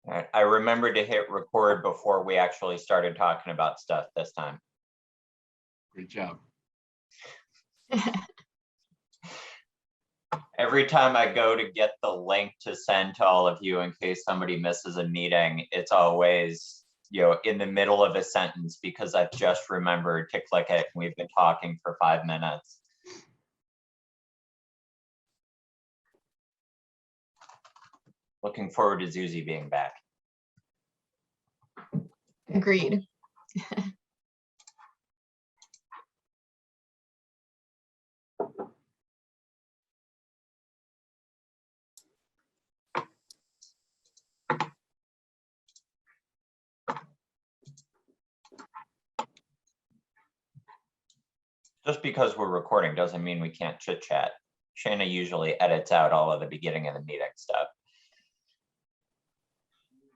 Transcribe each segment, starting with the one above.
All right. I remembered to hit record before we actually started talking about stuff this time. Great job. Every time I go to get the link to send to all of you in case somebody misses a meeting, it's always, in the middle of a sentence because I've just remembered to click it. We've been talking for 5 minutes. Looking forward to Zuzi being back. Agreed. Just because we're recording doesn't mean we can't chit chat. Shana usually edits out all of the beginning of the meeting stuff.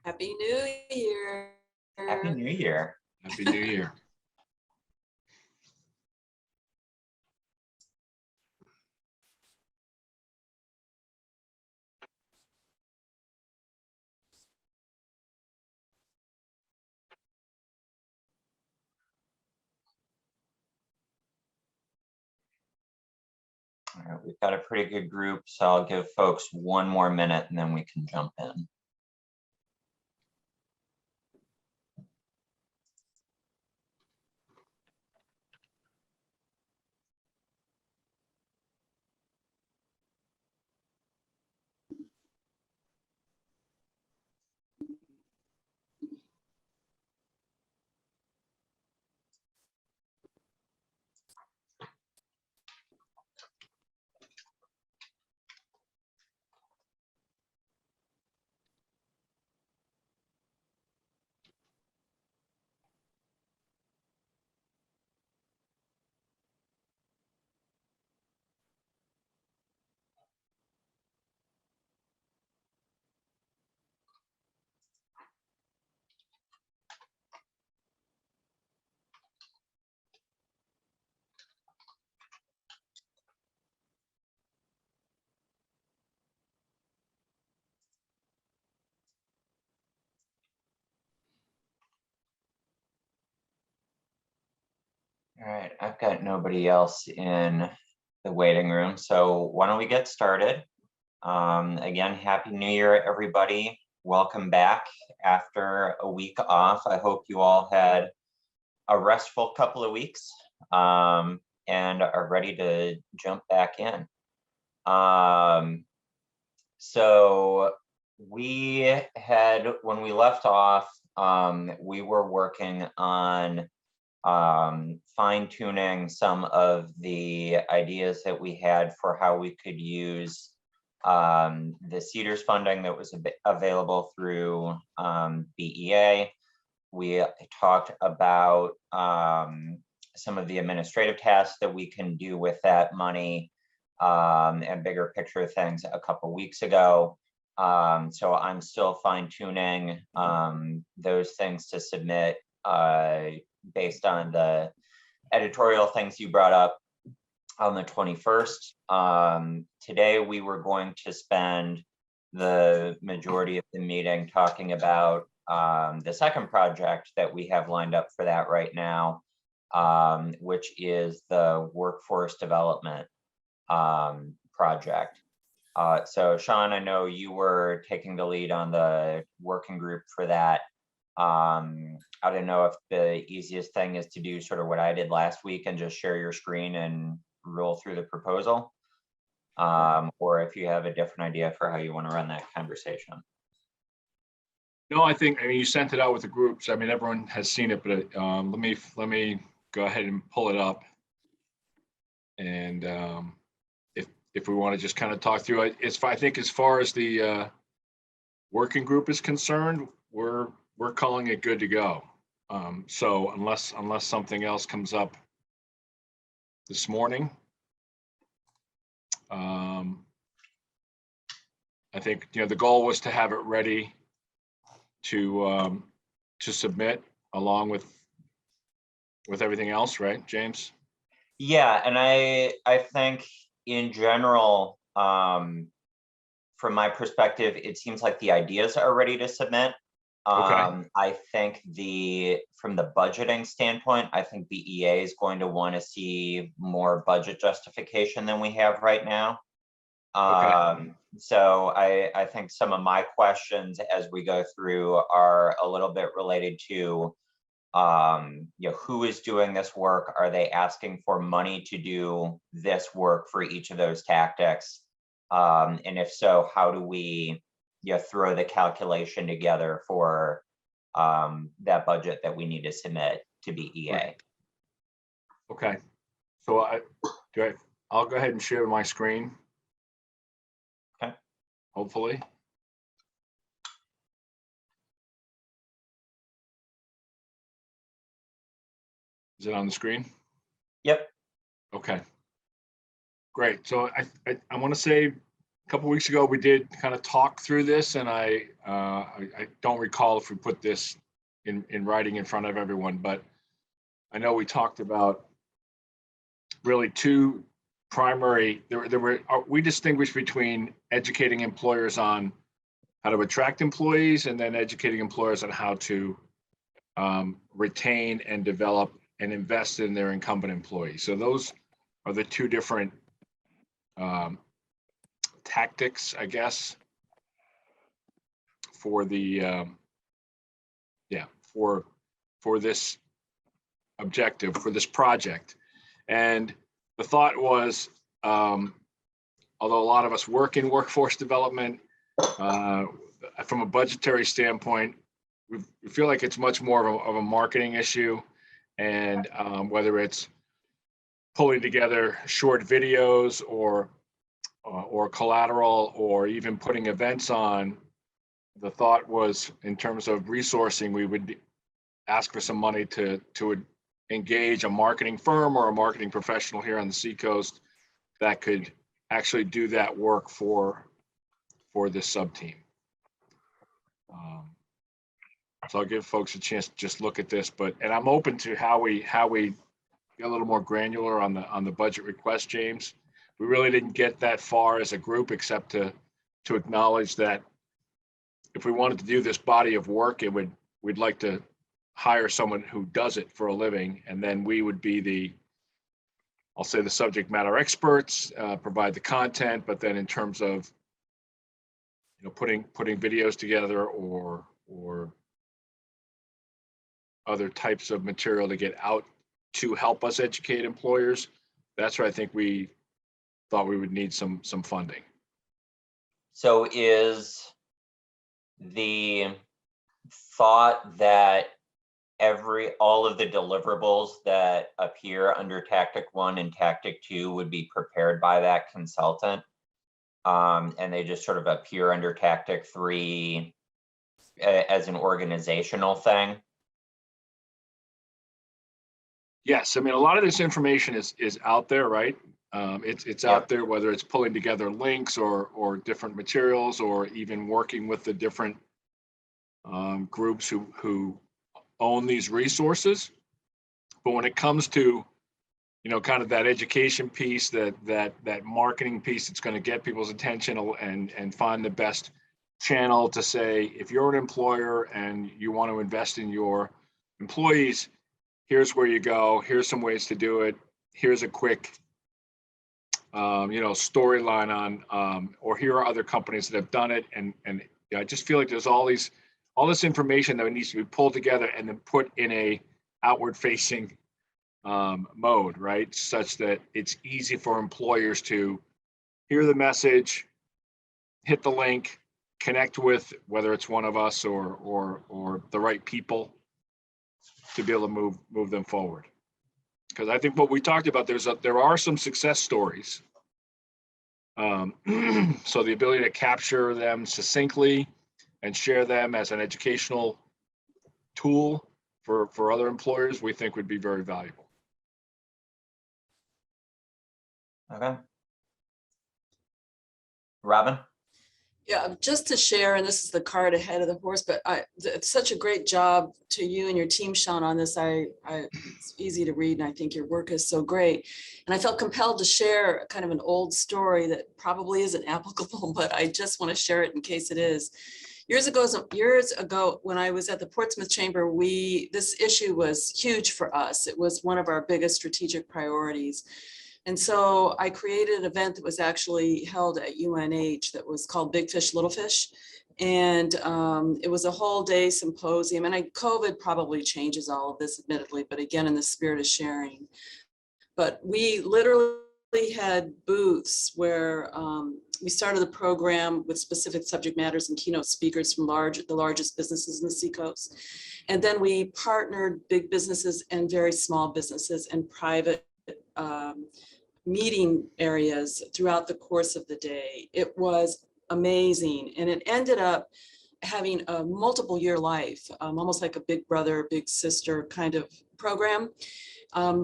Happy New Year. Happy New Year. Happy New Year. All right, we've got a pretty good group, so I'll give folks 1 more minute and then we can jump in. All right, I've got nobody else in the waiting room, so why don't we get started? Again, Happy New Year, everybody. Welcome back after a week off. I hope you all had a restful couple of weeks and are ready to jump back in. So we had, when we left off, we were working on fine-tuning some of the ideas that we had for how we could use the CEDR's funding that was available through BEA. We talked about some of the administrative tasks that we can do with that money and bigger picture things a couple weeks ago. So I'm still fine-tuning those things to submit based on the editorial things you brought up on the 21st. Today we were going to spend the majority of the meeting talking about the second project that we have lined up for that right now, which is the workforce development project. So Sean, I know you were taking the lead on the working group for that. I don't know if the easiest thing is to do sort of what I did last week and just share your screen and roll through the proposal, or if you have a different idea for how you want to run that conversation. No, I mean, you sent it out with the groups. I mean, everyone has seen it, but let me go ahead and pull it up. And if we want to just kind of talk through it, I think as far as the working group is concerned, we're calling it good to go. So unless something else comes up this morning, I think the goal was to have it ready to submit along with everything else, right, James? Yeah, and I think in general, from my perspective, it seems like the ideas are ready to submit. I think from the budgeting standpoint, I think BEA is going to want to see more budget justification than we have right now. So I think some of my questions as we go through are a little bit related to, who is doing this work? Are they asking for money to do this work for each of those tactics? And if so, how do we throw the calculation together for that budget that we need to submit to BEA? Right. Okay, so I'll go ahead and share my screen. Okay. Hopefully. Is it on the screen? Yep. Okay. Great. So I want to say a couple weeks ago we did kind of talk through this, and I don't recall if we put this in writing in front of everyone, but I know we talked about really two primary. We distinguish between educating employers on how to attract employees, and then educating employers on how to retain and develop and invest in their incumbent employees. So those are the two different tactics, I guess, for the for this objective, for this project. And the thought was, although a lot of us work in workforce development, from a budgetary standpoint, we feel like it's much more of a marketing issue. And whether it's pulling together short videos or collateral, or even putting events on, the thought was, in terms of resourcing, we would ask for some money to engage a marketing firm or a marketing professional here on the Seacoast that could actually do that work for this sub team. So I'll give folks a chance to just look at this, and I'm open to how we get a little more granular on the budget request, James. We really didn't get that far as a group, except to acknowledge that if we wanted to do this body of work, we'd like to hire someone who does it for a living, and then we would be I'll say the subject matter experts, provide the content, but then in terms of putting videos together or other types of material to get out to help us educate employers, that's where I think we thought we would need some funding. So is the thought that all of the deliverables that appear under tactic 1 and tactic 2 would be prepared by that consultant, and they just sort of appear under tactic 3 as an organizational thing? Yes, I mean, a lot of this information is out there, right? It's out there, whether it's pulling together links or different materials, or even working with the different groups who own these resources. But when it comes to kind of that education piece, that marketing piece that's going to get people's attention and find the best channel to say, if you're an employer and you want to invest in your employees, here's where you go, here's some ways to do it, here's a quick storyline on, or here are other companies that have done it. And I just feel like there's all this information that needs to be pulled together and then put in a outward facing mode, right? Such that it's easy for employers to hear the message, hit the link, connect with, whether it's one of us or the right people, to be able to move them forward. Because I think what we talked about, there are some success stories. So the ability to capture them succinctly and share them as an educational tool for other employers, we think would be very valuable. Okay. Robin? Yeah, just to share, and this is the cart ahead of the horse, but it's such a great job to you and your team, Sean, on this. It's easy to read, and I think your work is so great. And I felt compelled to share kind of an old story that probably isn't applicable, but I just want to share it in case it is. Years ago, when I was at the Portsmouth Chamber, this issue was huge for us. It was one of our biggest strategic priorities. And so I created an event that was actually held at UNH that was called Big Fish, Little Fish. And it was a whole day symposium. And COVID probably changes all of this, admittedly, but again, in the spirit of sharing. But we literally had booths where we started the program with specific subject matters and keynote speakers from the largest businesses in the Seacoast. And then we partnered big businesses and very small businesses and private meeting areas throughout the course of the day. It was amazing. And it ended up having a multiple year life, almost like a big brother, big sister kind of program,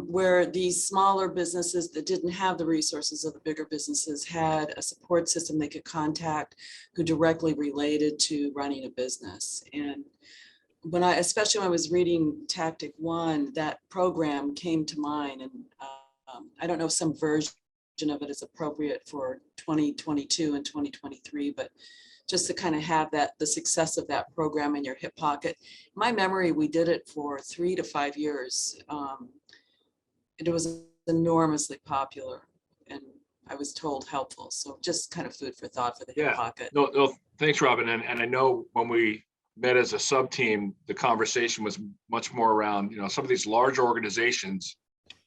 where these smaller businesses that didn't have the resources of the bigger businesses had a support system they could contact who directly related to running a business. And especially when I was reading Tactic One, that program came to mind. And I don't know if some version of it is appropriate for 2022 and 2023, but just to kind of have the success of that program in your hip pocket. My memory, we did it for 3 to 5 years. It was enormously popular and I was told helpful. So just kind of food for thought for the hip pocket. No, thanks, Robin. And I know when we met as a sub team, the conversation was much more around, some of these large organizations,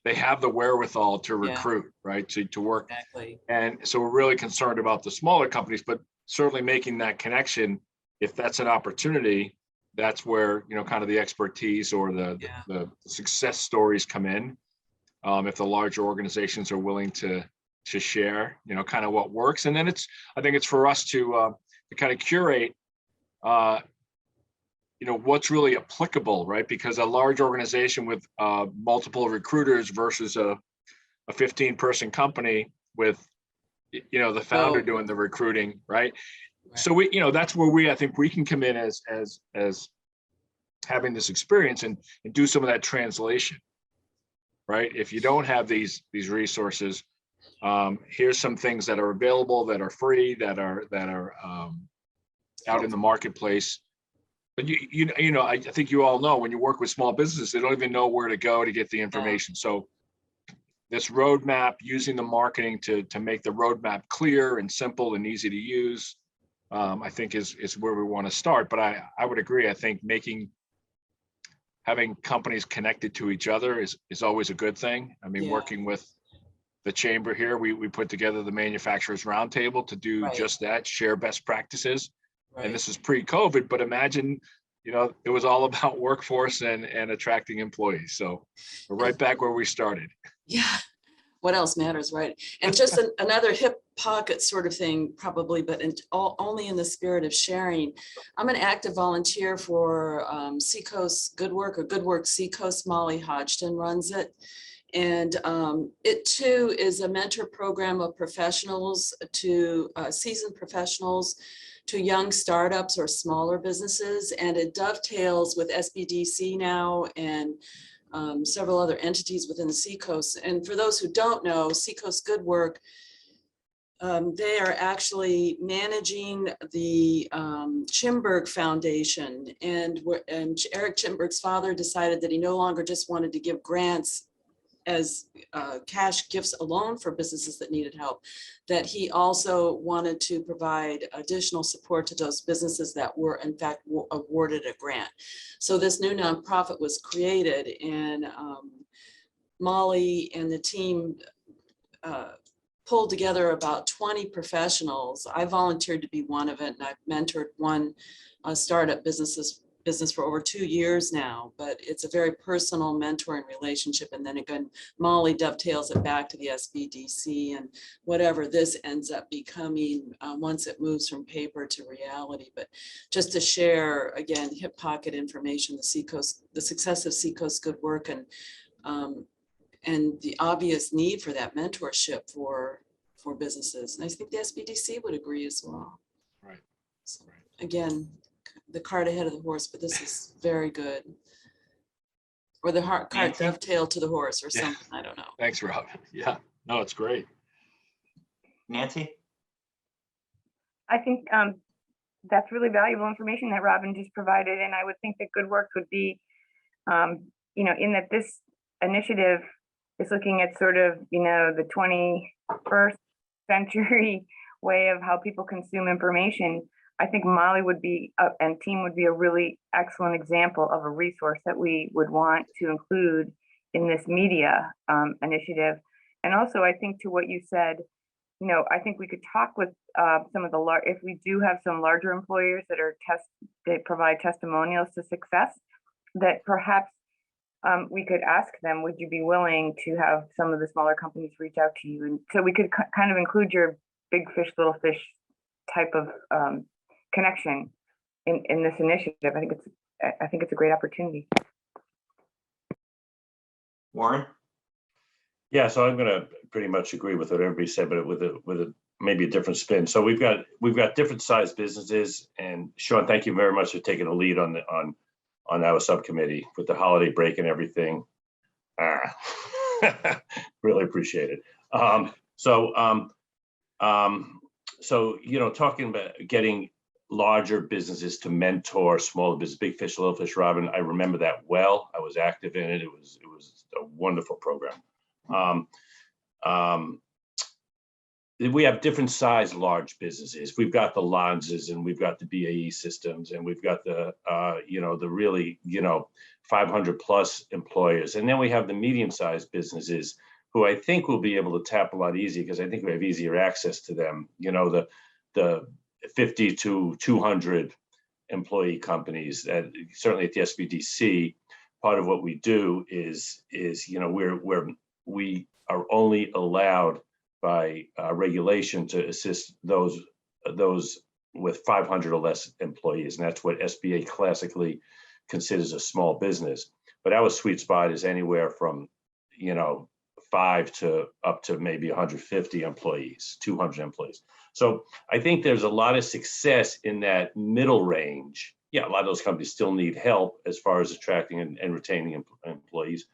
they have the wherewithal to recruit, right? To work. Exactly. And so we're really concerned about the smaller companies, but certainly making that connection, if that's an opportunity, that's where, kind of the expertise or the success stories come in. If the larger organizations are willing to share, kind of what works. And then I think it's for us to kind of curate, what's really applicable, right? Because a large organization with multiple recruiters versus a 15-person company with, the founder doing the recruiting, right? So that's where I think we can come in as having this experience and do some of that translation, right? If you don't have these resources, here's some things that are available, that are free, that are out in the marketplace. But I think you all know when you work with small businesses, they don't even know where to go to get the information. So this roadmap, using the marketing to make the roadmap clear and simple and easy to use, I think is where we want to start. But I would agree. I think having companies connected to each other is always a good thing. I mean, working with the chamber here, we put together the manufacturers roundtable to do just that, share best practices. Right. And this is pre-COVID, but imagine, it was all about workforce and attracting employees. So we're right back where we started. Yeah. What else matters, right? And just another hip pocket sort of thing, probably, but only in the spirit of sharing. I'm an active volunteer for Seacoast Good Work or Good Work Seacoast. Molly Hodgson runs it. And it too is a mentor program of professionals to seasoned professionals to young startups or smaller businesses. And it dovetails with SBDC now and several other entities within the Seacoast. And for those who don't know, Seacoast Good Work, they are actually managing the Chimberg Foundation. And Eric Chimberg's father decided that he no longer just wanted to give grants as cash gifts alone for businesses that needed help, that he also wanted to provide additional support to those businesses that were in fact awarded a grant. So this new nonprofit was created, and Molly and the team pulled together about 20 professionals. I volunteered to be one of it, and I've mentored one startup business for over 2 years now, but it's a very personal mentoring relationship. And then again, Molly dovetails it back to the SBDC and whatever this ends up becoming once it moves from paper to reality. But just to share, again, hip pocket information, the success of Seacoast Good Work and the obvious need for that mentorship for businesses. And I think the SBDC would agree as well. Right. So, again, the cart ahead of the horse, but this is very good. Or the cart Nancy? dovetail to the horse or Yeah. something, I don't know. Thanks, Rob. Yeah, no, it's great. Nancy? I think that's really valuable information that Robin just provided, and I would think that Good Works would be, in that this initiative is looking at sort of, the 21st century way of how people consume information. I think Molly would be, and team would be a really excellent example of a resource that we would want to include in this media initiative. And also, I think to what you said, I think we could talk with some of the if we do have some larger employers that provide testimonials to success, that perhaps we could ask them, would you be willing to have some of the smaller companies reach out to you? And so we could kind of include your big fish, little fish type of connection in this initiative. I think it's a great opportunity. Warren? Yeah, so I'm going to pretty much agree with what everybody said, but with a maybe a different spin. So we've got different sized businesses, and Sean, thank you very much for taking the lead on our subcommittee with the holiday break and everything. Really appreciate it. So talking about getting larger businesses to mentor smaller business, big fish, little fish, Robin, I remember that well. I was active in it. It was a wonderful program. We have different size large businesses. We've got the Lonzes, and we've got the BAE systems, and we've got the the really 500 plus employers, and then we have the medium sized businesses who I think will be able to tap a lot easier because I think we have easier access to them. The 50 to 200 employee companies. Certainly at the SBDC, part of what we do is we are only allowed by regulation to assist those with 500 or less employees, and that's what SBA classically considers a small business. But our sweet spot is anywhere from 5 to up to maybe 150 employees, 200 employees. So I think there's a lot of success in that middle range. Yeah, a lot of those companies still need help as far as attracting and retaining employees,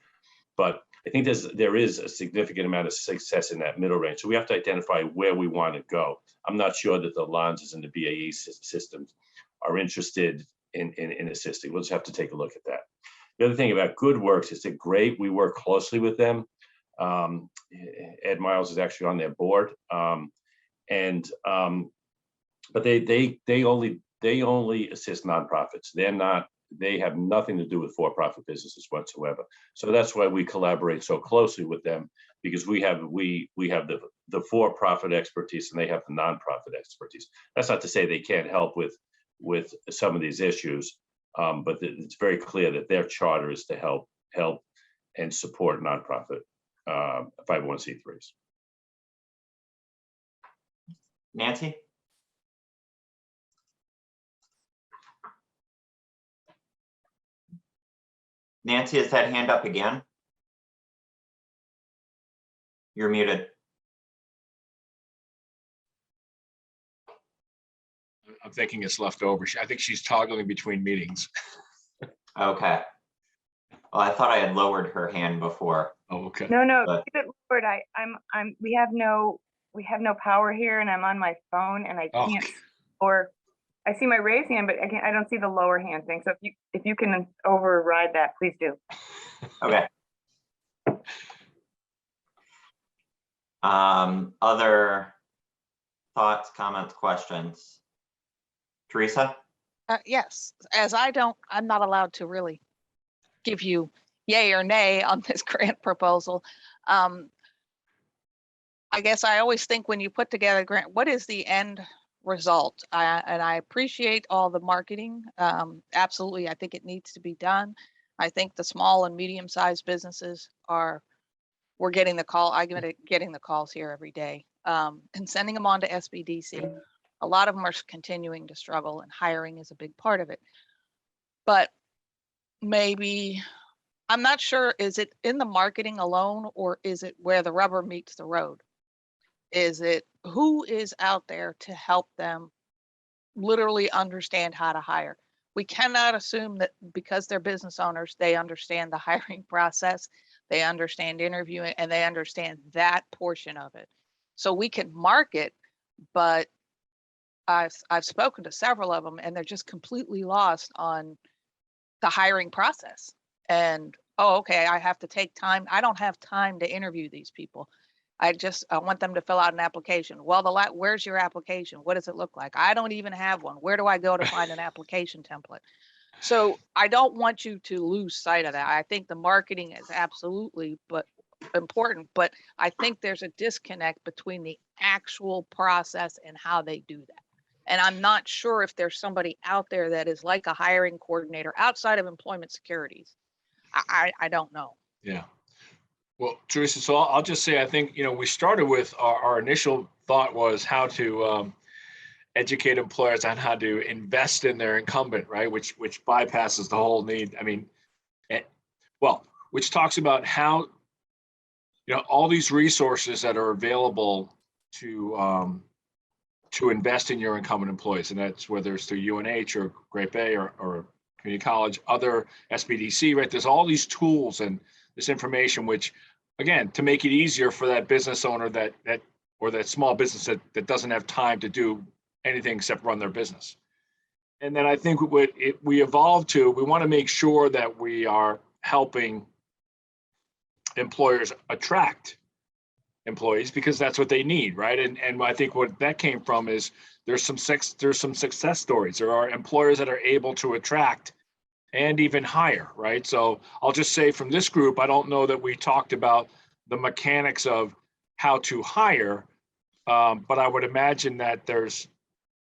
but I think there is a significant amount of success in that middle range. So we have to identify where we want to go. I'm not sure that the Lonzes and the BAE systems are interested in assisting. We'll just have to take a look at that. The other thing about Good Works is they're great. We work closely with them. Ed Miles is actually on their board, but they only assist nonprofits. They have nothing to do with for-profit businesses whatsoever. So that's why we collaborate so closely with them, because we have the for-profit expertise and they have the nonprofit expertise. That's not to say they can't help with some of these issues, but it's very clear that their charter is to help and support nonprofit 501c3s. Nancy? Nancy, is that hand up again? You're muted. I'm thinking it's left over. I think she's toggling between meetings. Okay. Well, I thought I had lowered her hand before. Oh, okay. No, But- keep it lowered. We have no power here, and I'm on my phone, and I Oh, can't. Or I see my raised hand, but I don't see the lower hand thing. So if you can override that, please do. Okay. Other thoughts, comments, questions? Teresa? Yes, as I'm not allowed to really give you yay or nay on this grant proposal. I guess I always think when you put together a grant, what is the end result? And I appreciate all the marketing. Absolutely, I think it needs to be done. I think the small and medium-sized businesses we're getting the call. I'm getting the calls here every day and sending them on to SBDC. A lot of them are continuing to struggle, and hiring is a big part of it. But maybe, I'm not sure, is it in the marketing alone, or is it where the rubber meets the road? Is it who is out there to help them literally understand how to hire. We cannot assume that because they're business owners, they understand the hiring process, they understand interviewing, and they understand that portion of it. So we can market, but I've spoken to several of them and they're just completely lost on the hiring process. And, oh, okay, I have to take time. I don't have time to interview these people. I want them to fill out an application. Well, where's your application? What does it look like? I don't even have one. Where do I go to find an application template? So I don't want you to lose sight of that. I think the marketing is absolutely important, but I think there's a disconnect between the actual process and how they do that. And I'm not sure if there's somebody out there that is like a hiring coordinator outside of employment securities. I don't know. Yeah. Well, Teresa, so I'll just say, I think, we started with our initial thought was how to educate employers on how to invest in their incumbent, right? Which bypasses the whole need. I mean, which talks about how, all these resources that are available to invest in your incumbent employees. And that's whether it's through UNH or Great Bay or community college, other SBDC, right? There's all these tools and this information, which, again, to make it easier for that business owner or that small business that doesn't have time to do anything except run their business. And then I think we evolved to, we want to make sure that we are helping employers attract employees because that's what they need, right? And I think what that came from is there's some success stories. There are employers that are able to attract and even hire, right? So I'll just say from this group, I don't know that we talked about the mechanics of how to hire, but I would imagine that there's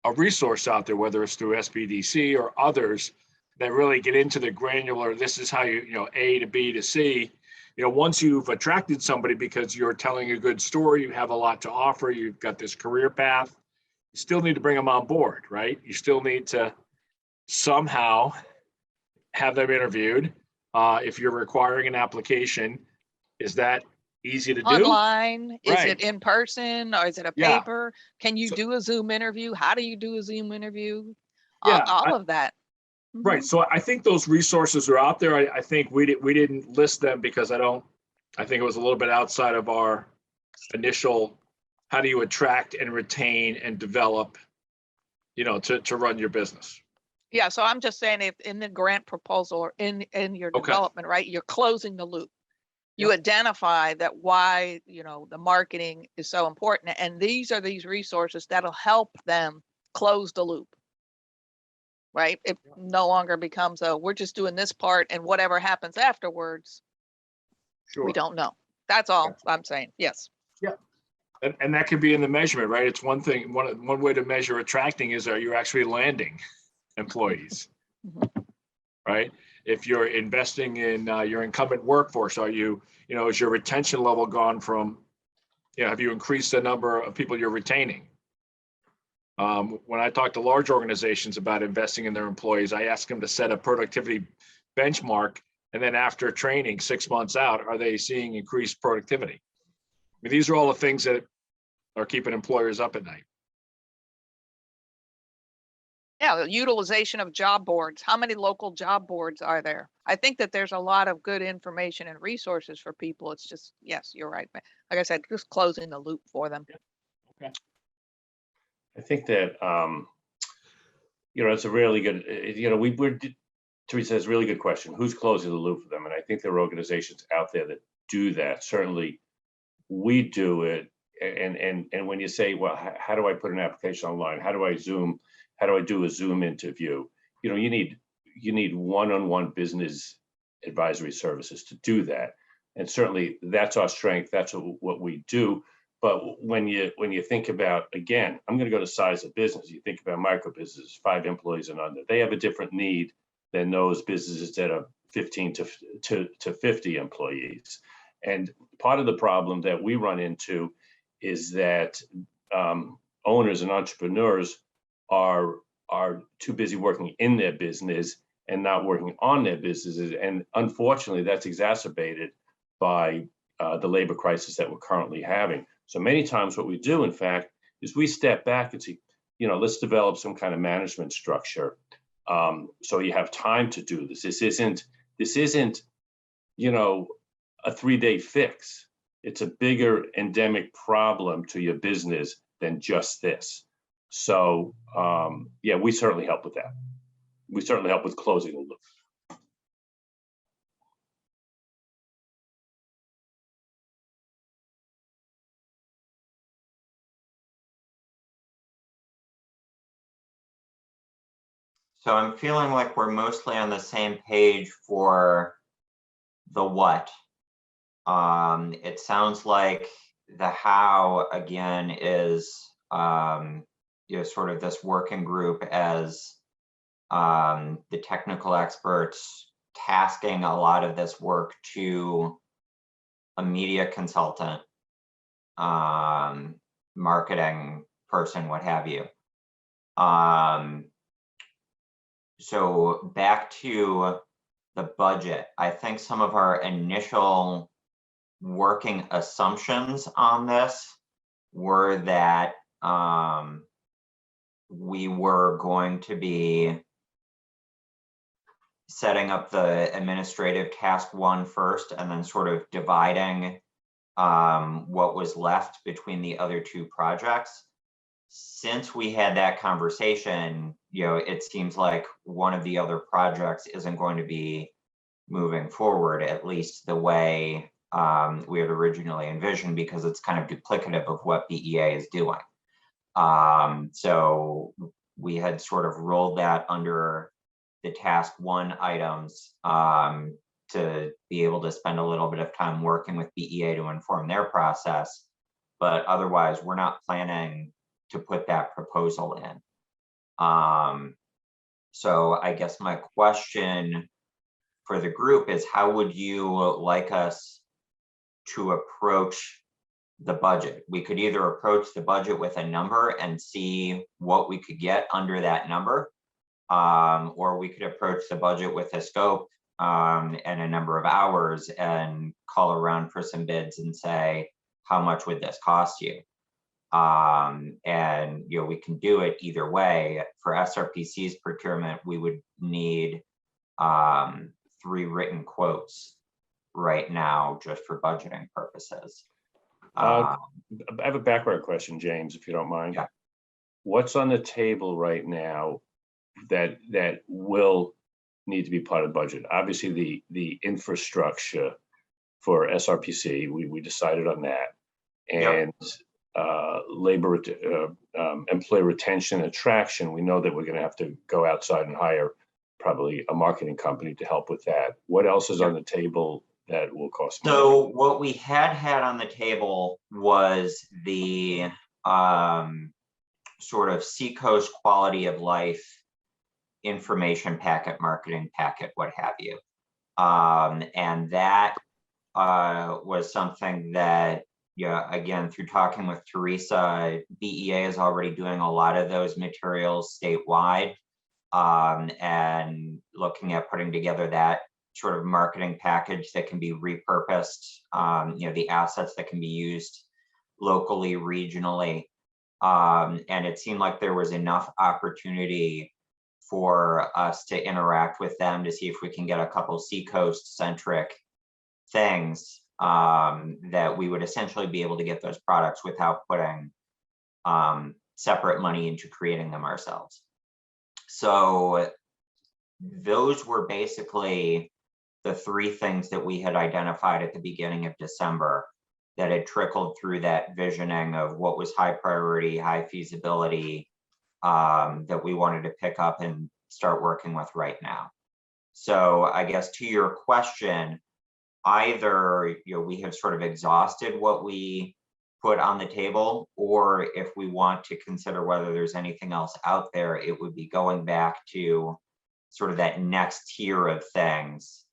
a resource out there, whether it's through SBDC or others, that really get into the granular, this is how you A to B to C. Once you've attracted somebody because you're telling a good story, you have a lot to offer, you've got this career path, you still need to bring them on board, right? You still need to somehow have them interviewed. If you're requiring an application, is that easy to do? Online, is Right. it in person or is it a Yeah. paper? Can you So- do a Zoom interview? How do you do a Zoom interview? Yeah, All of that. Right. So I think those resources are out there. I think we didn't list them because I think it was a little bit outside of our initial, how do you attract and retain and develop, to run your business. Yeah, so I'm just saying if in the grant proposal or in your Okay. development, right, you're closing the loop. You identify that why, the marketing is so important. And these are these resources that'll help them close the loop. Right? It no longer becomes we're just doing this part and whatever happens afterwards, Sure. we don't know. That's all Gotcha. I'm saying. Yes. Yeah. And that could be in the measurement, right? It's one thing, one way to measure attracting is, are you actually landing employees? Right? If you're investing in your incumbent workforce, are you, is your retention level gone from, have you increased the number of people you're retaining? When I talk to large organizations about investing in their employees, I ask them to set a productivity benchmark. And then after training 6 months out, are they seeing increased productivity? I mean, these are all the things that are keeping employers up at night. Yeah, the utilization of job boards. How many local job boards are there? I think that there's a lot of good information and resources for people. It's just, yes, you're right. Like I said, just closing the loop for them. Okay. I think that, it's a really good, Teresa has a really good question. Who's closing the loop for them? And I think there are organizations out there that do that. Certainly we do it. And when you say, well, how do I put an application online? How do I Zoom? How do I do a Zoom interview? You need one-on-one business advisory services to do that. And certainly that's our strength. That's what we do. But when you think about, again, I'm going to go to size of business. You think about micro businesses, 5 employees and under. They have a different need than those businesses that are 15 to 50 employees. And part of the problem that we run into is that owners and entrepreneurs are too busy working in their business and not working on their businesses. And unfortunately, that's exacerbated by the labor crisis that we're currently having. So many times what we do, in fact, is we step back and see, you know, let's develop some kind of management structure. So you have time to do this. This isn't, you know, a 3-day fix. It's a bigger endemic problem to your business than just this. So yeah, we certainly help with that. We certainly help with closing the loop. So I'm feeling like we're mostly on the same page for the what. It sounds like the how, again, is you know, sort of this working group as the technical experts tasking a lot of this work to a media consultant, marketing person, what have you. So back to the budget, I think some of our initial working assumptions on this were that we were going to be setting up the administrative task 1 first, and then sort of dividing what was left between the other 2 projects. Since we had that conversation, you know, it seems like one of the other projects isn't going to be moving forward, at least the way we had originally envisioned, because it's kind of duplicative of what BEA is doing. So we had sort of rolled that under the task 1 items to be able to spend a little bit of time working with BEA to inform their process. But otherwise, we're not planning to put that proposal in. So I guess my question for the group is, how would you like us to approach the budget? We could either approach the budget with a number and see what we could get under that number, or we could approach the budget with a scope and a number of hours and call around for some bids and say, how much would this cost you? And you know, we can do it either way. For SRPC's procurement, we would need 3 written quotes right now just for budgeting purposes. I have a background question, James, if you don't mind. Yeah. What's on the table right now that will need to be part of the budget? Obviously, the infrastructure for SRPC, we decided on that, and labor, employee retention, attraction. We know that we're going to have to go outside and hire probably a marketing company to help with that. What else is on the table that will cost money? So what we had on the table was the sort of Seacoast quality of life information packet, marketing packet, what have you. And that was something that, yeah, again, through talking with Teresa, BEA is already doing a lot of those materials statewide, and looking at putting together that sort of marketing package that can be repurposed, you know, the assets that can be used locally, regionally. And it seemed like there was enough opportunity for us to interact with them to see if we can get a couple Seacoast centric things that we would essentially be able to get those products without putting separate money into creating them ourselves. So those were basically the 3 things that we had identified at the beginning of December that had trickled through that visioning of what was high priority, high feasibility, that we wanted to pick up and start working with right now. So I guess to your question, either, you know, we have sort of exhausted what we put on the table, or if we want to consider whether there's anything else out there, it would be going back to sort of that next tier of things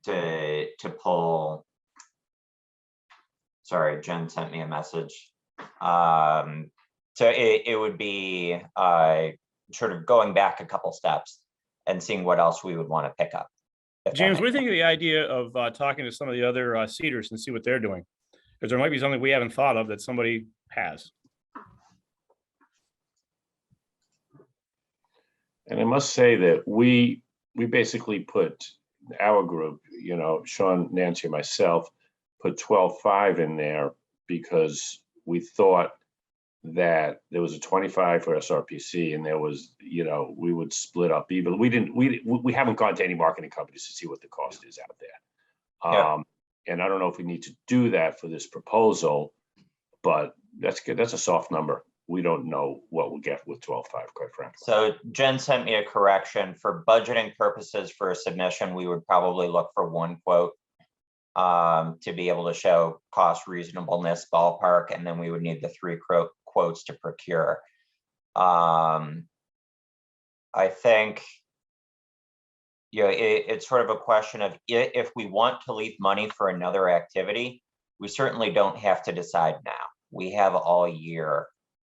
to pull. Sorry, Jen sent me a message. So it would be sort of going back a couple steps and seeing what else we would want to pick up. James, what do you think of the idea of talking to some of the other CEDRs and see what they're doing? Because there might be something we haven't thought of that somebody has. And I must say that we basically put our group, you know, Sean, Nancy, and myself, put 12.5 in there because we thought that there was a 25 for SRPC and there was, you know, we would split up even. We haven't gone to any marketing companies to see what the cost is out there. Yeah. And I don't know if we need to do that for this proposal, but that's good. That's a soft number. We don't know what we'll get with 12.5, quite frankly. So Jen sent me a correction. For budgeting purposes for a submission, we would probably look for one quote to be able to show cost reasonableness ballpark, and then we would need the 3 quotes to procure. I think, you know, it's sort of a question of if we want to leave money for another activity, we certainly don't have to decide now. We have all year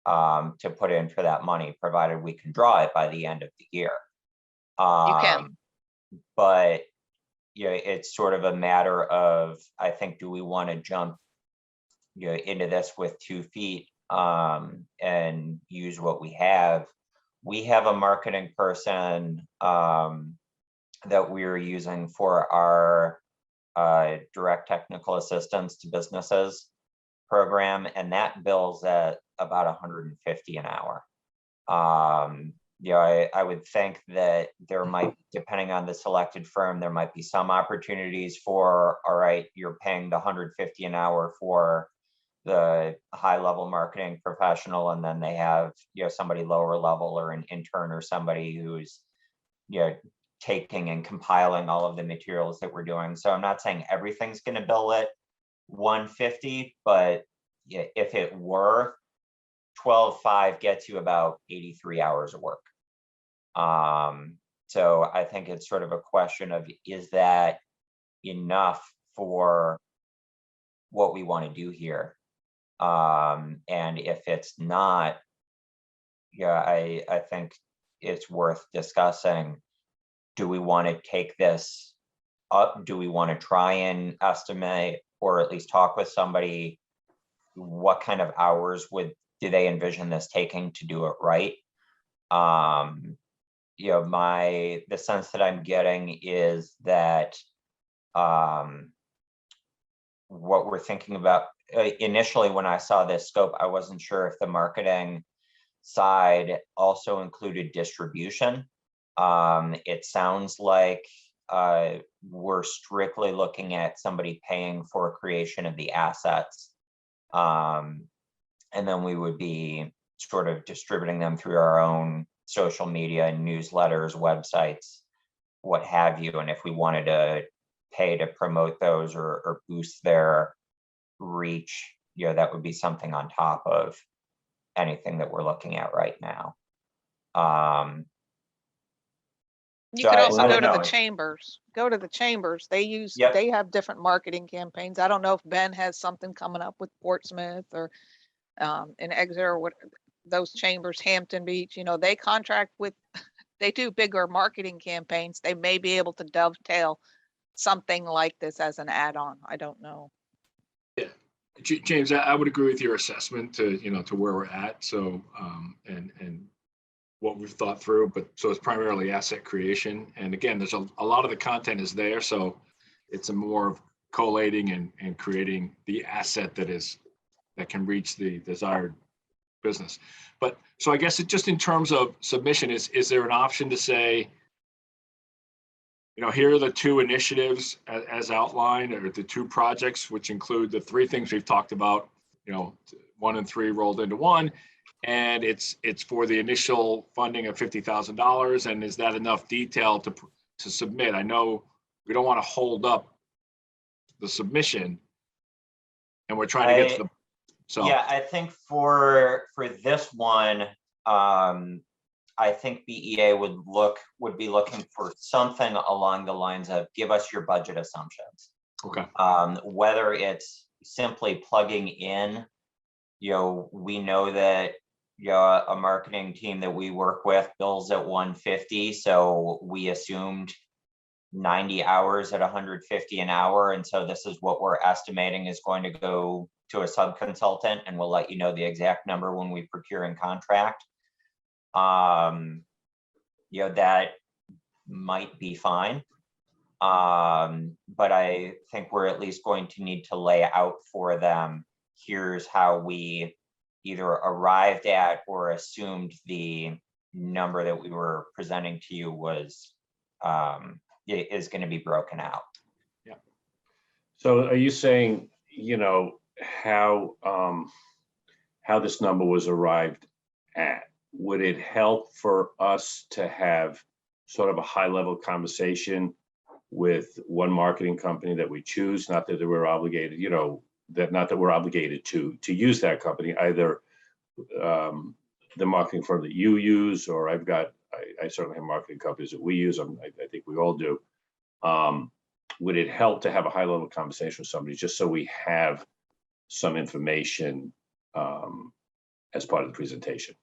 to put in for that money, provided we can draw it by the end of the year. You can. But you know, it's sort of a matter of, I think, do we want to jump, you know, into this with 2 feet and use what we have? We have a marketing person that we're using for our direct technical assistance to businesses program, and that bills at about 150 an hour. You know, I would think that there might, depending on the selected firm, there might be some opportunities for, all right, you're paying the 150 an hour for the high level marketing professional, and then they have, you know, somebody lower level or an intern or somebody who's, you know, taking and compiling all of the materials that we're doing. So I'm not saying everything's going to bill at 150, but yeah, if it were, 12.5 gets you about 83 hours of work. So I think it's sort of a question of, is that enough for what we want to do here? And if it's not, yeah, I think it's worth discussing. Do we want to take this up? Do we want to try and estimate, or at least talk with somebody, what kind of hours do they envision this taking to do it right? You know, the sense that I'm getting is that what we're thinking about initially when I saw this scope, I wasn't sure if the marketing side also included distribution. It sounds like we're strictly looking at somebody paying for creation of the assets. And then we would be sort of distributing them through our own social media, newsletters, websites, what have you. And if we wanted to pay to promote those or boost their reach, you know, that would be something on top of anything that we're looking at right now. You So could I also don't go to know. the chambers. Go to the chambers. Yep. They have different marketing campaigns. I don't know if Ben has something coming up with Portsmouth or in Exeter or what, those chambers, Hampton Beach, you know, they contract with, they do bigger marketing campaigns. They may be able to dovetail something like this as an add-on. I don't know. James, I would agree with your assessment to, you know, to where we're at. So, and what we've thought through, but so it's primarily asset creation. And again, there's a lot of the content is there. So it's a more of collating and creating the asset that can reach the desired business. But so I guess it just in terms of submission, is there an option to say, you know, here are the 2 initiatives as outlined, or the 2 projects, which include the 3 things we've talked about, you know, 1 and 3 rolled into 1. And it's for the initial funding of $50,000. And is that enough detail to submit? I know we don't want to hold up the submission, and we're trying to get to the, so. Yeah, I think for this one, I think BEA would be looking for something along the lines of, give us your budget assumptions. Okay. Whether it's simply plugging in, you know, we know that, you know, a marketing team that we work with bills at 150, so we assumed 90 hours at 150 an hour, and so this is what we're estimating is going to go to a sub-consultant, and we'll let you know the exact number when we procure and contract. That might be fine. But I think we're at least going to need to lay out for them, here's how we either arrived at or assumed the number that we were presenting to you was is going to be broken out. Yeah. So are you saying, how this number was arrived at? Would it help for us to have sort of a high level conversation with one marketing company that we choose? Not that we're obligated, not that we're obligated to use that company, either the marketing firm that you use, or I certainly have marketing companies that we use. I think we all do. Would it help to have a high level conversation with somebody just so we have some information as part of the presentation?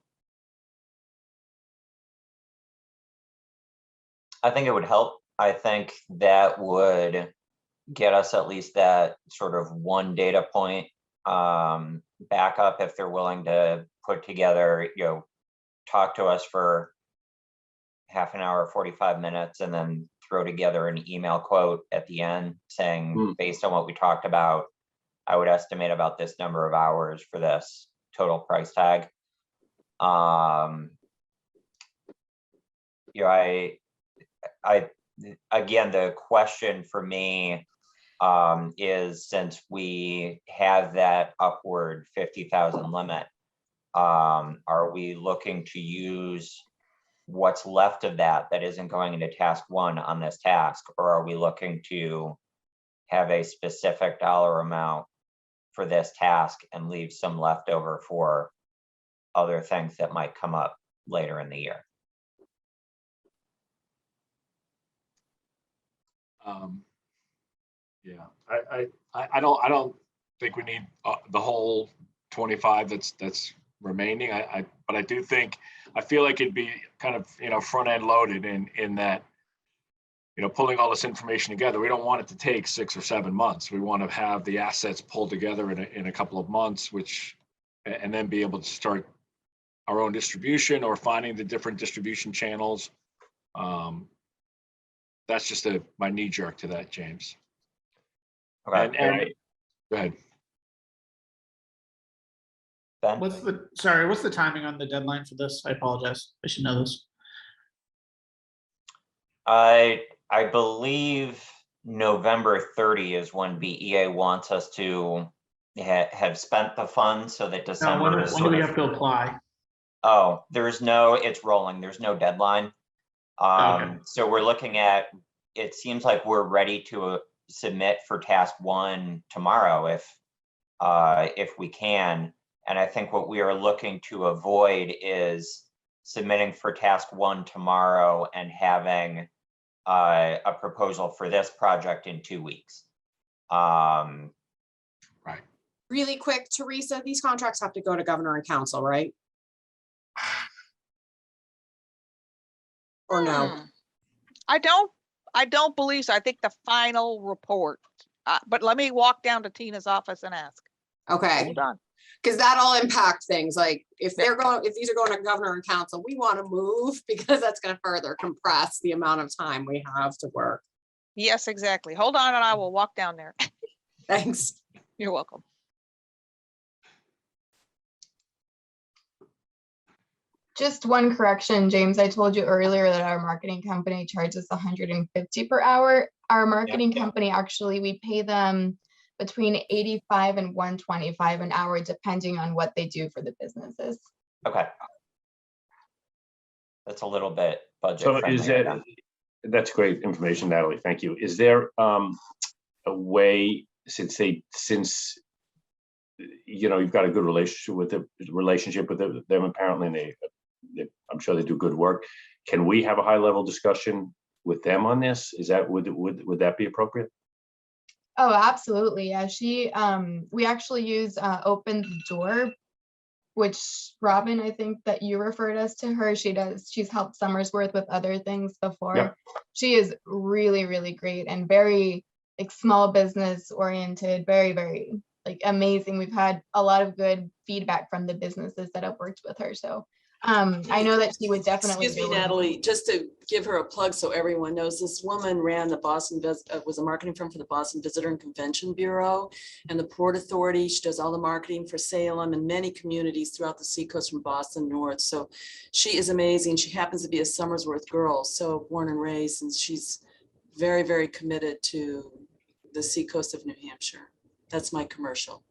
I think it would help. I think that would get us at least that sort of one data point backup if they're willing to put together, talk to us for half an hour, 45 minutes, and then throw together an email quote at the end saying, based on what we talked about, I would estimate about this number of hours for this total price tag. Again, the question for me is, since we have that upward 50,000 limit, are we looking to use what's left of that isn't going into task one on this task, or are we looking to have a specific dollar amount for this task and leave some left over for other things that might come up later in the year? Yeah, I don't think we need the whole 25 that's remaining. But I do think, I feel like it'd be kind of, front end loaded in that, pulling all this information together. We don't want it to take 6 or 7 months. We want to have the assets pulled together in a couple of months, and then be able to start our own distribution or finding the different distribution channels. That's just my knee jerk to that, James. Okay. And go ahead. Ben? What's the timing on the deadline for this? I apologize. I should know this. I believe November 30 is when BEA wants us to have spent the funds, so that December When is do we have to apply? Oh, it's rolling. There's no deadline. Okay. So we're looking at, it seems like we're ready to submit for task one tomorrow if we can. And I think what we are looking to avoid is submitting for task one tomorrow and having a proposal for this project in 2 weeks. Right. Really quick, Teresa, these contracts have to go to governor and council, right? Or no? I don't believe so. I think the final report, but let me walk down to Tina's office and ask. Okay, Hold on. because that'll impact things. Like if these are going to governor and council, we want to move because that's going to further compress the amount of time we have to work. Yes, exactly. Hold on and I will walk down there. Thanks. You're welcome. Just one correction, James. I told you earlier that our marketing company charges 150 per hour. Our marketing company, actually, we pay them between 85 and 125 an hour, depending on what they do for the businesses. Okay. That's a little bit budget So friendly. that's great information, Natalie. Thank you. Is there a way, since you've got a good relationship with them apparently, and I'm sure they do good work. Can we have a high level discussion with them on this? Would that be appropriate? Oh, absolutely. Yeah, we actually use Open the Door, which Robin, I think that you referred us to her. She's helped Summersworth with other things before. Yep. She is really, really great and very small business oriented, very, very like amazing. We've had a lot of good feedback from the businesses that have worked with her. So I know that she would definitely. Excuse me, be able to- Natalie, just to give her a plug so everyone knows, this woman ran the was a marketing firm for the Boston Visitor and Convention Bureau and the Port Authority. She does all the marketing for Salem and many communities throughout the Seacoast from Boston north. So she is amazing. She happens to be a Somersworth girl, so born and raised, and she's very, very committed to the Seacoast of New Hampshire. That's my commercial.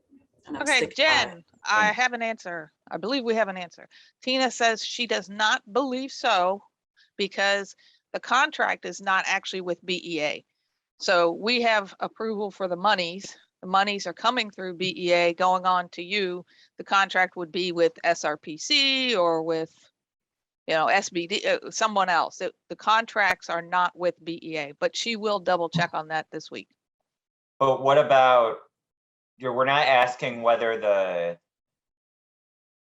And I'm Okay, sticking by it. Jen, I have an answer. I believe we have an answer. Tina says she does not believe so because the contract is not actually with BEA. So we have approval for the monies. The monies are coming through BEA going on to you. The contract would be with SRPC or with, you know, SBD, someone else. The contracts are not with BEA, but she will double check on that this week. But what about, we're not asking whether the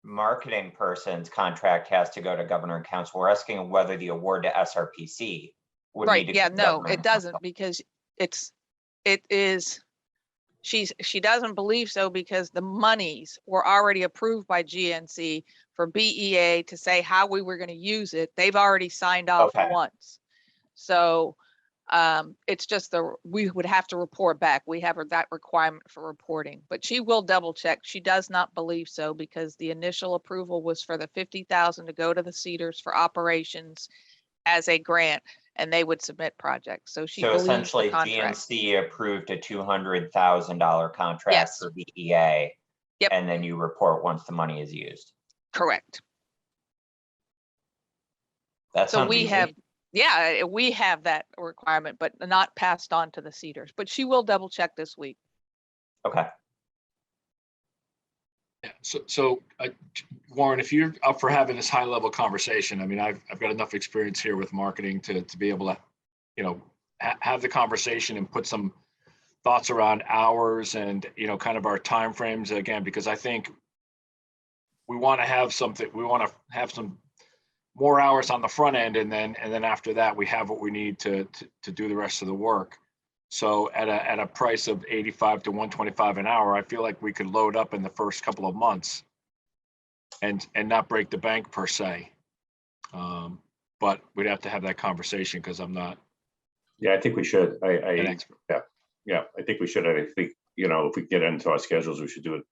marketing person's contract has to go to governor and council. We're asking whether the award to SRPC would need Right, to. yeah, go to no, governor it and doesn't council. because it is, she doesn't believe so because the monies were already approved by GNC for BEA to say how we were going to use it. They've already signed off Okay. once. So it's just we would have to report back. We have that requirement for reporting, but she will double check. She does not believe so because the initial approval was for the 50,000 to go to the Cedars for operations as a grant, and they would submit projects. So she So believes the essentially contract. GNC approved a $200,000 contract Yes. for BEA. Yep. And then you report once the money is used. Correct. That So sounds we easy. have, yeah, we have that requirement, but not passed on to the Cedars, but she will double check this week. Okay. Yeah, so Warren, if you're up for having this high level conversation, I mean, I've got enough experience here with marketing to be able to, you know, have the conversation and put some thoughts around hours and, you know, kind of our timeframes again, because I think we want to have something, we want to have some more hours on the front end, and then after that we have what we need to do the rest of the work. So at a price of 85 to 125 an hour, I feel like we could load up in the first couple of months and not break the bank per se. But we'd have to have that conversation because I'm not Yeah, I think we should. an expert. Yeah, I think we should. I think, you know, if we get into our schedules, we should do it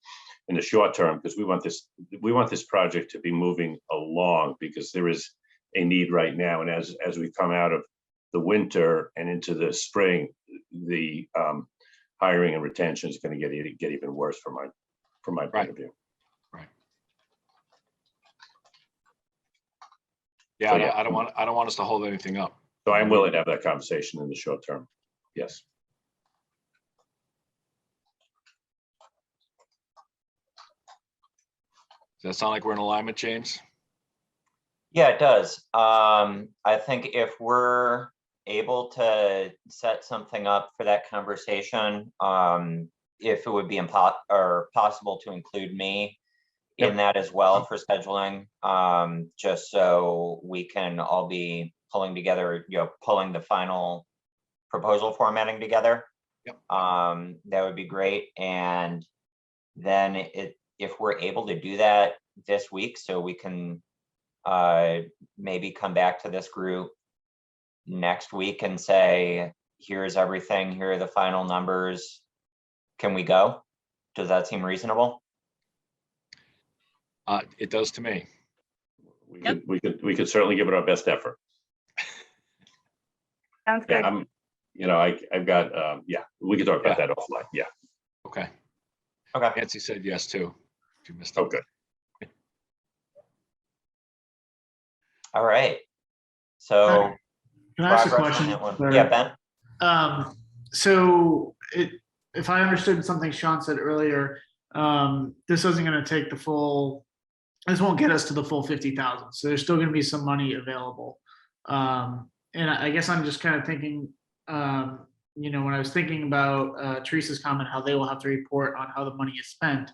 in the short term because we want this project to be moving along because there is a need right now. And as we come out of the winter and into the spring, the hiring and retention is going to get even worse from my point of view. Right. Yeah, So, yeah. I don't want us to hold anything up. So I'm willing to have that conversation in the short term. Yes. Does that sound like we're in alignment, James? Yeah, it does. I think if we're able to set something up for that conversation, if it would be possible to include me in that as well for scheduling, just so we can all be pulling together, you know, pulling the final proposal formatting together. Yep. That would be great. And then if we're able to do that this week, so we can maybe come back to this group next week and say, here's everything, here are the final numbers. Can we go? Does that seem reasonable? It does to me. We could certainly give it our best effort. Sounds Yeah, good. you know, I've got, yeah, we could talk about that offline. Yeah. Okay. Okay. Nancy said yes too. If you missed it. Oh, good. All right. So Can I ask a progress on question? that one. Larry? Yeah, Ben? So if I understood something Sean said earlier, this isn't gonna take the full, this won't get us to the full 50,000. So there's still gonna be some money available. And I guess I'm just kind of thinking, you know, when I was thinking about Teresa's comment, how they will have to report on how the money is spent.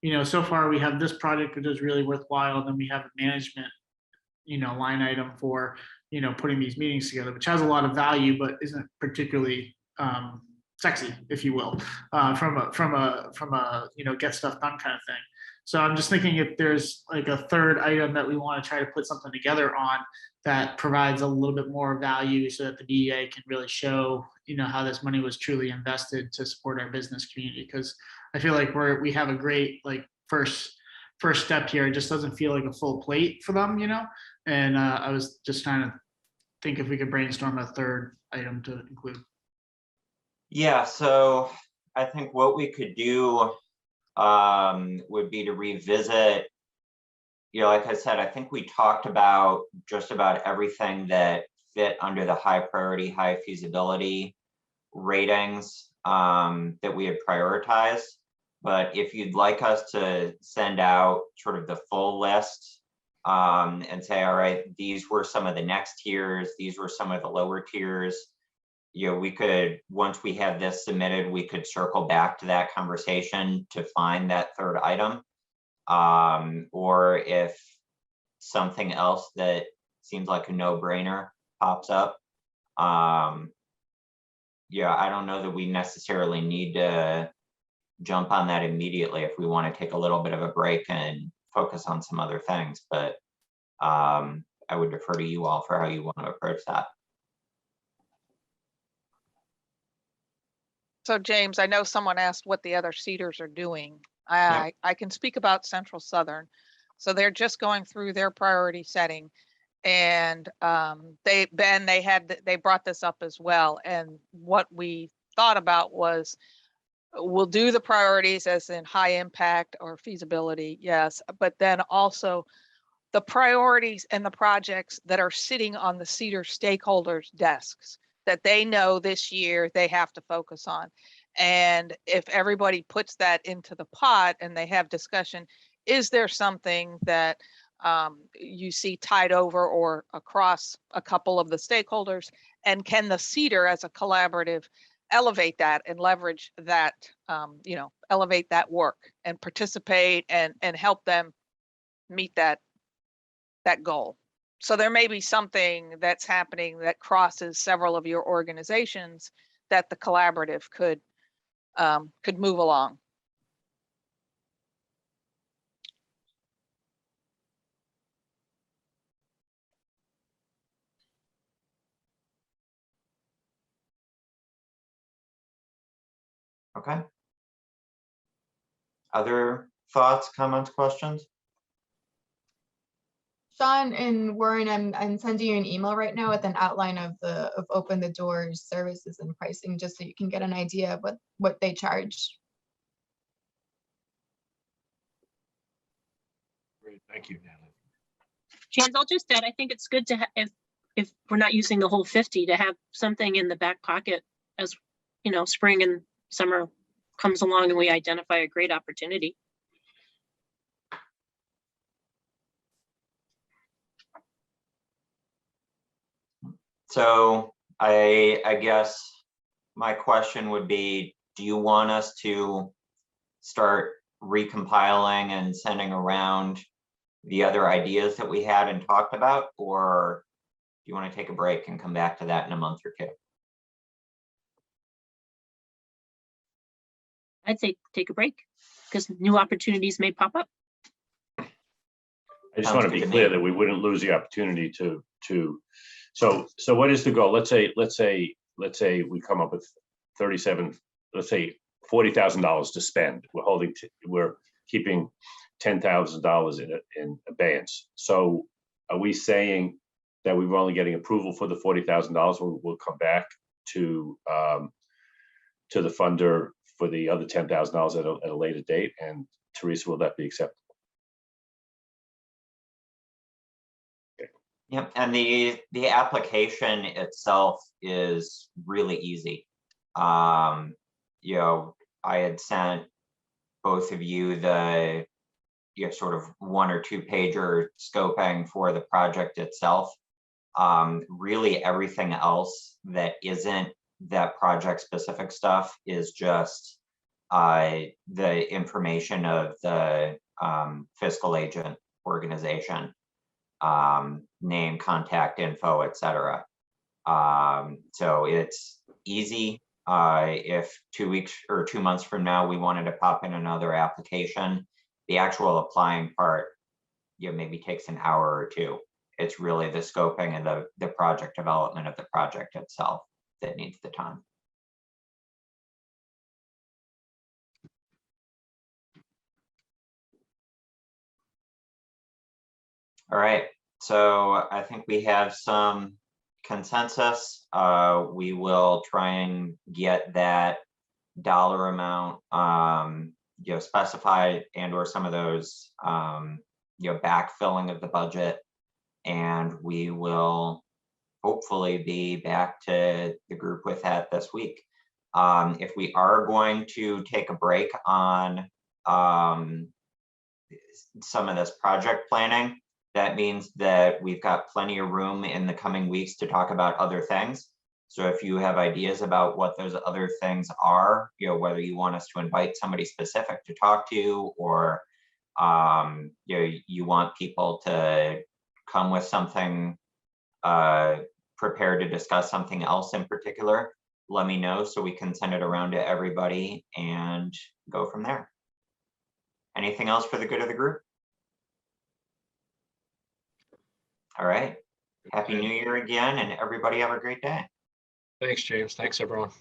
You know, so far we have this project that is really worthwhile, and then we have a management, you know, line item for, you know, putting these meetings together, which has a lot of value, but isn't particularly sexy, if you will, from a get stuff done kind of thing. So I'm just thinking if there's like a third item that we want to try to put something together on that provides a little bit more value so that the BEA can really show, how this money was truly invested to support our business community. Because I feel like we have a great like first step here. It just doesn't feel like a full plate for them, and I was just trying to think if we could brainstorm a third item to include. Yeah, so I think what we could do would be to revisit, like I said, I think we talked about just about everything that fit under the high priority, high feasibility ratings that we had prioritized. But if you'd like us to send out sort of the full list and say, all right, these were some of the next tiers, these were some of the lower tiers, we could, once we have this submitted, we could circle back to that conversation to find that third item. Or if something else that seems like a no-brainer pops up, I don't know that we necessarily need to jump on that immediately if we want to take a little bit of a break and focus on some other things, but I would defer to you all for how you want to approach that. So James, I know someone asked what the other CEDRs are doing. I can speak about Central Southern. So they're just going through their priority setting, and they brought this up as well. And what we thought about was, we'll do the priorities as in high impact or feasibility, yes, but then also the priorities and the projects that are sitting on the CEDR stakeholders' desks that they know this year they have to focus on. And if everybody puts that into the pot and they have discussion, is there something that you see tied over or across a couple of the stakeholders? And can the CEDR as a collaborative elevate that and leverage that, elevate that work and participate and help them meet that goal? So there may be something that's happening that crosses several of your organizations that the collaborative could move along. Okay. Other thoughts, comments, questions? Sean and Warren, I'm sending you an email right now with an outline of Open the Doors services and pricing, just so you can get an idea of what they charge. Great, thank you, Natalie. James, I'll just add, I think it's good to have, if we're not using the whole 50, to have something in the back pocket as, spring and summer comes along and we identify a great opportunity. So I guess my question would be, do you want us to start recompiling and sending around the other ideas that we had and talked about, or do you want to take a break and come back to that in a month or two? I'd say take a break because new opportunities may pop up. I just Sounds want to good be to clear me. that we wouldn't lose the opportunity to, so what is the goal? Let's say we come up with 37, let's say $40,000 to spend. We're keeping $10,000 in abeyance. So are we saying that we were only getting approval for the $40,000? We'll come back to the funder for the other $10,000 at a later date? And Teresa, will that be acceptable? Yep, and the application itself is really easy. I had sent both of you the sort of 1 or 2 pager scoping for the project itself. Really everything else that isn't that project specific stuff is just the information of the fiscal agent organization, name, contact info, etc. So it's easy. if 2 weeks or 2 months from now, we wanted to pop in another application, the actual applying part, maybe takes an hour or two. It's really the scoping and the project development of the project itself that needs the time. All right, so I think we have some consensus. We will try and get that dollar amount, specified, and or some of those, backfilling of the budget. And we will hopefully be back to the group with that this week. If we are going to take a break on some of this project planning, that means that we've got plenty of room in the coming weeks to talk about other things. So if you have ideas about what those other things are, whether you want us to invite somebody specific to talk to, or you want people to come with something prepared to discuss something else in particular, let me know so we can send it around to everybody and go from there. Anything else for the good of the group? All right. Happy New Year again, and everybody have a great day. Thanks, James. Thanks, everyone.